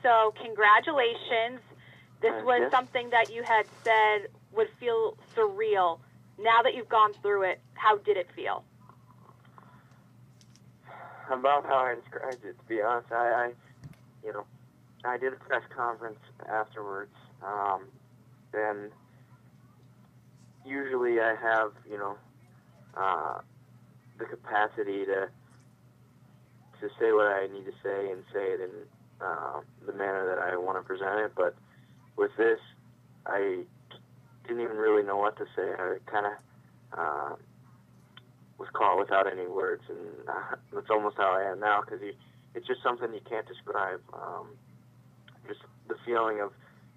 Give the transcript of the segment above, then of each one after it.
So congratulations. This was something that you had said would feel surreal. Now that you've gone through it, how did it feel? About how I described it, to be honest, I did a press conference afterwards, and usually I have, the capacity to say what I need to say and say it in the manner that I want to present it, but with this, I didn't even really know what to say. I kind of was caught without any words, and that's almost how I am now, because it's just something you can't describe. Just the feeling of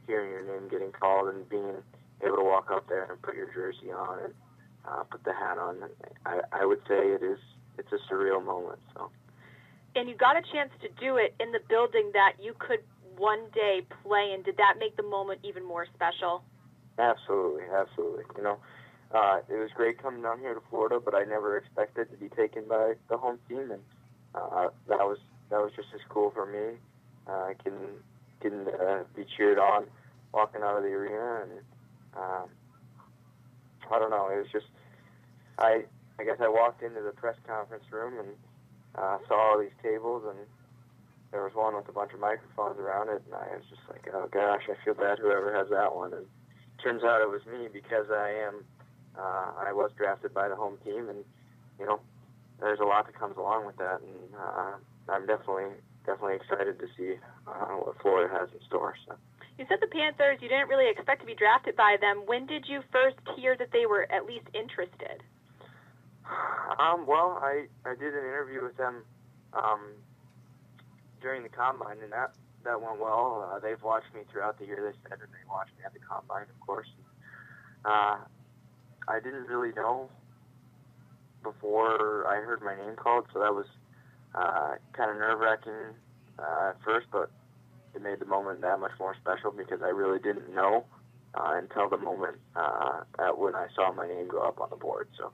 hearing your name getting called and being able to walk up there and put your jersey on and put the hat on. I would say it's a surreal moment. So. And you got a chance to do it in the building that you could one day play in. Did that make the moment even more special? Absolutely. It was great coming down here to Florida, but I never expected to be taken by the home team, and that was just as cool for me. I can be cheered on walking out of the arena, and I don't know. It was just I guess I walked into the press conference room and saw all these tables, and there was one with a bunch of microphones around it, and I was just like, oh gosh, I feel bad whoever has that one. And it turns out it was me, because I was drafted by the home team, and there's a lot that comes along with that, and I'm definitely excited to see what Florida has in store. So. You said the Panthers, you didn't really expect to be drafted by them. When did you first hear that they were at least interested? Well, I did an interview with them during the Combine, and that went well. They've watched me throughout the year, they said, and they watched me at the Combine, of course. I didn't really know before I heard my name called, so that was kind of nerve-wracking at first, but it made the moment that much more special, because I really didn't know until the moment when I saw my name go up on the board. So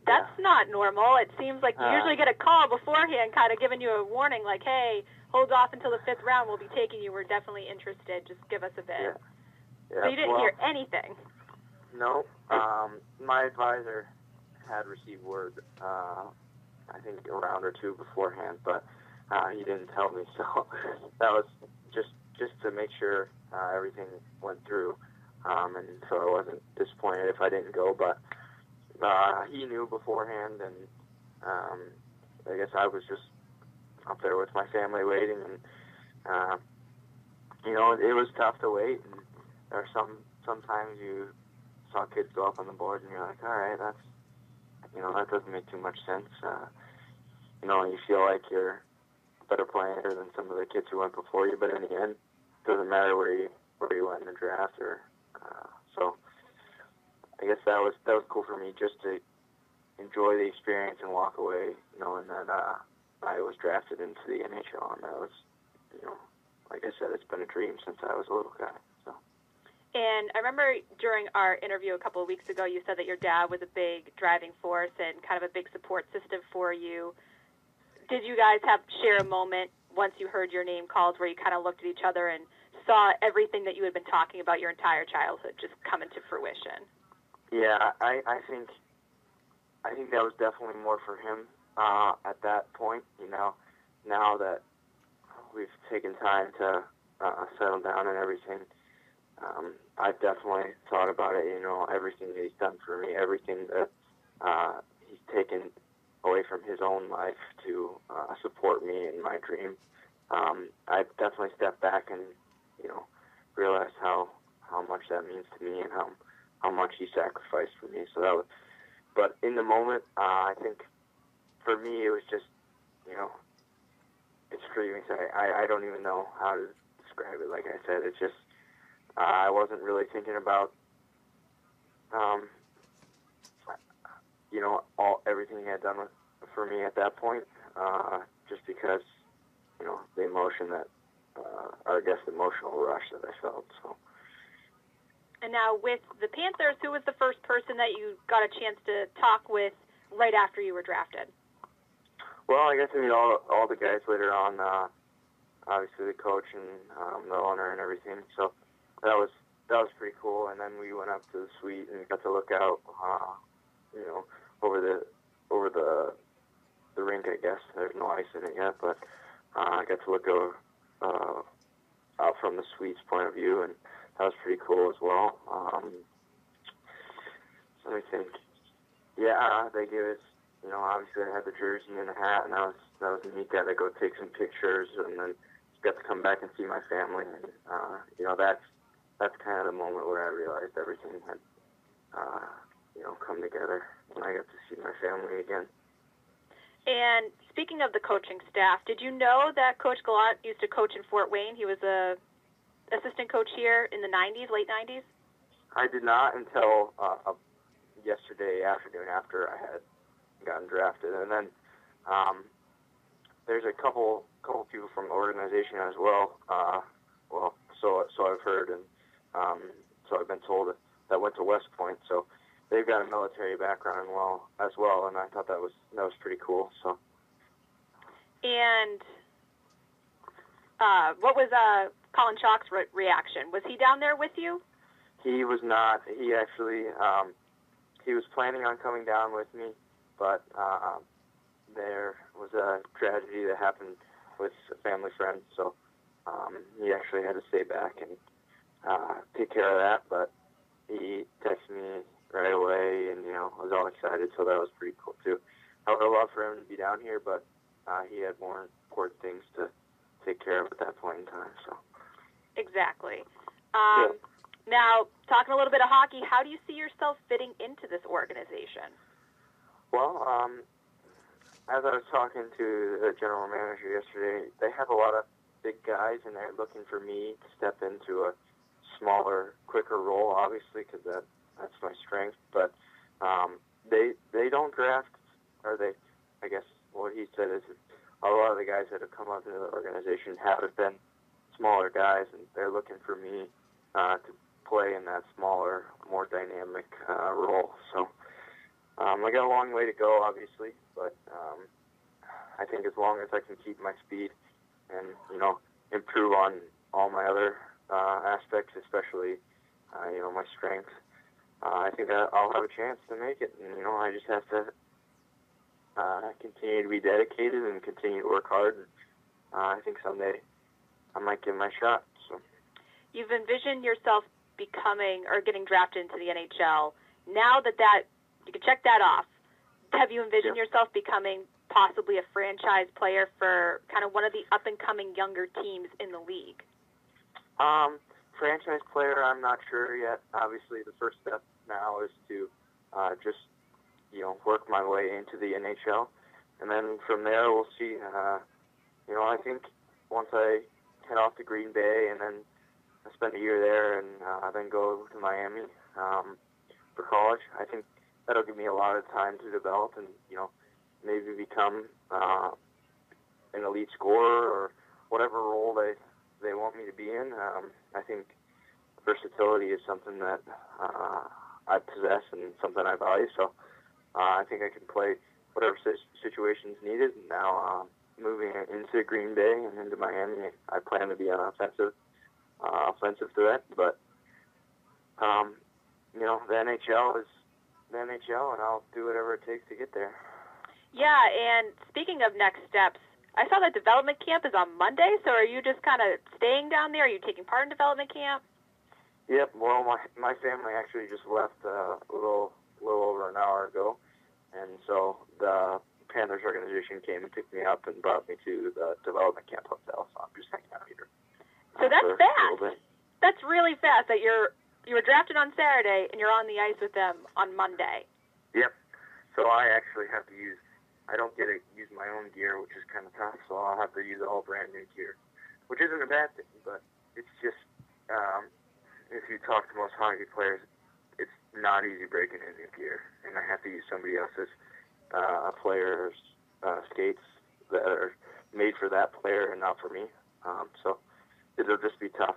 that's not normal. It seems like you usually get a call beforehand, kind of giving you a warning, like, hey, hold off until the 5th round. We'll be taking you. We're definitely interested. Just give us a bit. Yeah. So you didn't hear anything? No. My advisor had received word, I think a round or two beforehand, but he didn't tell me. So that was just to make sure everything went through, and so I wasn't disappointed if I didn't go. But he knew beforehand, and I guess I was just up there with my family waiting, and it was tough to wait. And there are sometimes you saw kids go up on the board, and you're like, all right, that doesn't make too much sense. You feel like you're a better player than some of the kids who went before you, but in the end, it doesn't matter where you went in the draft. So I guess that was cool for me, just to enjoy the experience and walk away knowing that I was drafted into the NHL, and that was, like I said, it's been a dream since I was a little guy. So. And I remember during our interview a couple of weeks ago, you said that your dad was a big driving force and kind of a big support system for you. Did you guys share a moment once you heard your name called where you kind of looked at each other and saw everything that you had been talking about your entire childhood just come into fruition? Yeah, I think that was definitely more for him at that point. Now that we've taken time to settle down and everything, I've definitely thought about it. Everything that he's done for me, everything that he's taken away from his own life to support me in my dream. I've definitely stepped back and realized how much that means to me and how much he sacrificed for me. So but in the moment, I think for me it was just it's screaming. I don't even know how to describe it. Like I said, it's just I wasn't really thinking about everything he had done for me at that point, just because the emotion that or I guess the emotional rush that I felt. So. And now with the Panthers, who was the first person that you got a chance to talk with right after you were drafted? Well, I guess all the guys later on obviously the coach and the owner and everything. So that was pretty cool. And then we went up to the suite and got to look out, over the rink. I guess there's no ice in it yet, but I got to look out from the suite's point of view, and that was pretty cool as well. So let me think. Yeah, they gave us, obviously I had the jersey and the hat, and that was neat. Got to go take some pictures, and then got to come back and see my family. And that's kind of the moment where I realized everything had come together when I got to see my family again. And speaking of the coaching staff, did you know that Coach Gallant used to coach in Fort Wayne? He was a assistant coach here in the 90s, late 90s? I did not until yesterday afternoon after I had gotten drafted. And then there's a couple people from the organization as well. So I've heard, and so I've been told that went to West Point. So they've got a military background as well, and I thought that was pretty cool. So. And what was Colin Chalk's reaction? Was he down there with you? He was not. He actually he was planning on coming down with me, but there was a tragedy that happened with a family friend, so he actually had to stay back and take care of that. But he texted me right away, and was all excited, so that was pretty cool too. I would have loved for him to be down here, but he had more important things to take care of at that point in time. So exactly. Yeah. Now, talking a little bit of hockey, how do you see yourself fitting into this organization? Well, as I was talking to the general manager yesterday, they have a lot of big guys, and they're looking for me to step into a smaller, quicker role, obviously, because that's my strength. But they don't draft, or they, I guess what he said is a lot of the guys that have come up into the organization haven't been smaller guys, and they're looking for me to play in that smaller, more dynamic role. So I got a long way to go, obviously, but I think as long as I can keep my speed and improve on all my other aspects, especially my strength, I think I'll have a chance to make it. And I just have to continue to be dedicated and continue to work hard. And I think someday I might give my shot. So you've envisioned yourself becoming or getting drafted into the NHL. Now that you can check that off, have you envisioned yourself becoming possibly a franchise player for kind of one of the up-and-coming younger teams in the league? Franchise player, I'm not sure yet. Obviously, the first step now is to just work my way into the NHL, and then from there we'll see. I think once I head off to Green Bay and then I spend a year there and then go to Miami for college, I think that'll give me a lot of time to develop and maybe become an elite scorer or whatever role they want me to be in. I think versatility is something that I possess and something I value. So I think I can play whatever situation's needed. Now moving into Green Bay and into Miami, I plan to be an offensive threat. But the NHL is the NHL, and I'll do whatever it takes to get there. Yeah, and speaking of next steps, I saw that development camp is on Monday, so are you just kind of staying down there? Are you taking part in development camp? Yep, well, my family actually just left a little over an hour ago, and so the Panthers organization came and picked me up and brought me to the development camp hotel, so I'm just hanging out here. So that's fast. That's really fast that you were drafted on Saturday and you're on the ice with them on Monday. Yep. So I actually have to I don't get to use my own gear, which is kind of tough, so I'll have to use all brand new gear, which isn't a bad thing, but it's just, if you talk to most hockey players, it's not easy breaking in new gear, and I have to use somebody else's player's skates that are made for that player and not for me. So it'll just be tough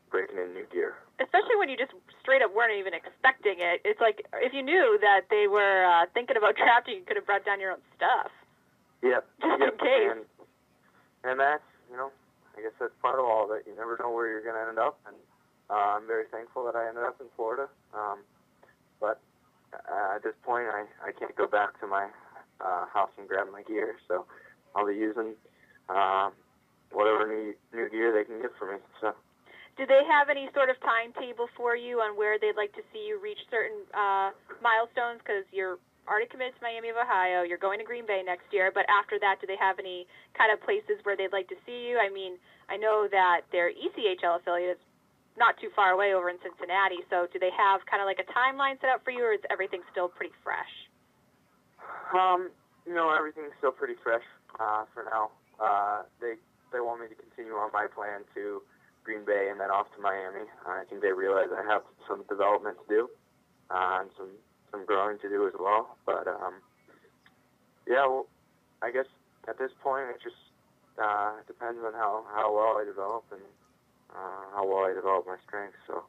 breaking in new gear. Especially when you just straight up weren't even expecting it. It's like if you knew that they were thinking about drafting, you could have brought down your own stuff. Yep. Just in case. And that's, I guess that's part of all of it. You never know where you're going to end up, and I'm very thankful that I ended up in Florida. But at this point, I can't go back to my house and grab my gear, so I'll be using whatever new gear they can get for me. So. Do they have any sort of timetable for you on where they'd like to see you reach certain milestones? Because you're already committed to Miami of Ohio, you're going to Green Bay next year, but after that, do they have any kind of places where they'd like to see you? I mean, I know that their ECHL affiliate is not too far away over in Cincinnati, so do they have kind of like a timeline set up for you, or is everything still pretty fresh? Everything's still pretty fresh for now. They want me to continue on my plan to Green Bay and then off to Miami. I think they realize I have some development to do and some growing to do as well. But I guess at this point it just depends on how well I develop and how well I develop my strengths. So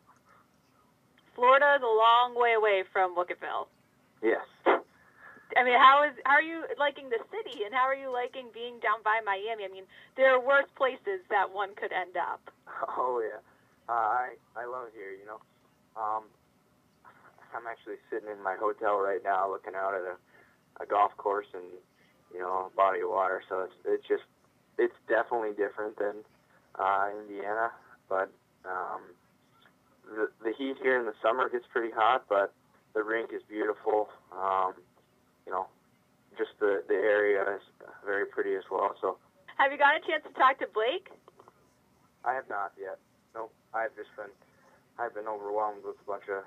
Florida is a long way away from Wookeville. Yes. I mean, how are you liking the city, and how are you liking being down by Miami? I mean, there are worse places that one could end up. Oh yeah, I love it here. I'm actually sitting in my hotel right now, looking out at a golf course and a body of water. So it's definitely different than Indiana, but the heat here in the summer gets pretty hot, but the rink is beautiful. Just the area is very pretty as well. So, have you got a chance to talk to Blake? I have not yet. No, I've been overwhelmed with a bunch of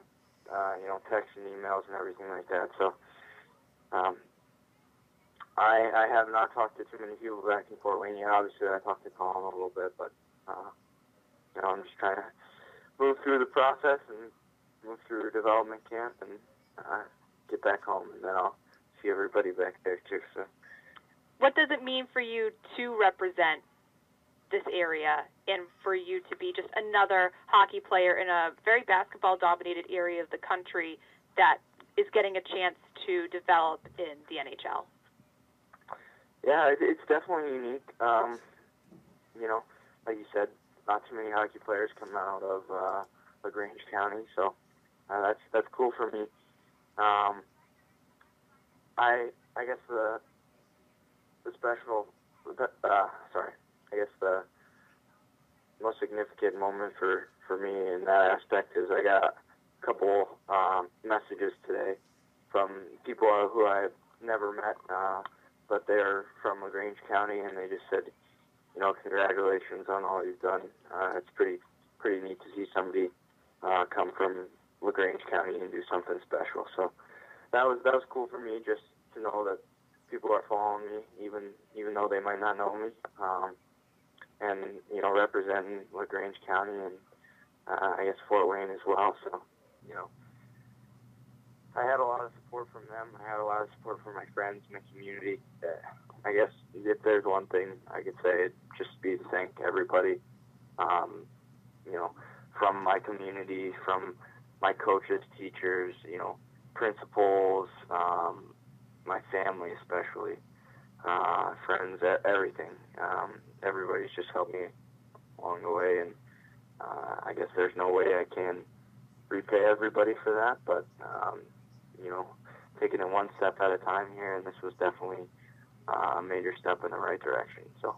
texts and emails and everything like that. So, I have not talked to too many people back in Fort Wayne yet. Obviously, I talked to Colin a little bit, but I'm just trying to move through the process and move through development camp and get back home, and then I'll see everybody back there too. So, what does it mean for you to represent this area and for you to be just another hockey player in a very basketball-dominated area of the country that is getting a chance to develop in the NHL? Yeah, it's definitely unique. Like you said, not too many hockey players come out of LaGrange County, so that's cool for me. I guess the most significant moment for me in that aspect is I got a couple messages today from people who I've never met, but they're from LaGrange County, and they just said, congratulations on all you've done. It's pretty neat to see somebody come from LaGrange County and do something special. So that was cool for me, just to know that people are following me, even though they might not know me, and representing LaGrange County and I guess Fort Wayne as well. So I had a lot of support from them. I had a lot of support from my friends, my community. I guess if there's one thing I could say, it'd just be to thank everybody, from my community, from my coaches, teachers, principals, my family especially, friends, everything. Everybody's just helped me along the way, and I guess there's no way I can repay everybody for that, but taking it one step at a time here, and this was definitely a major step in the right direction. So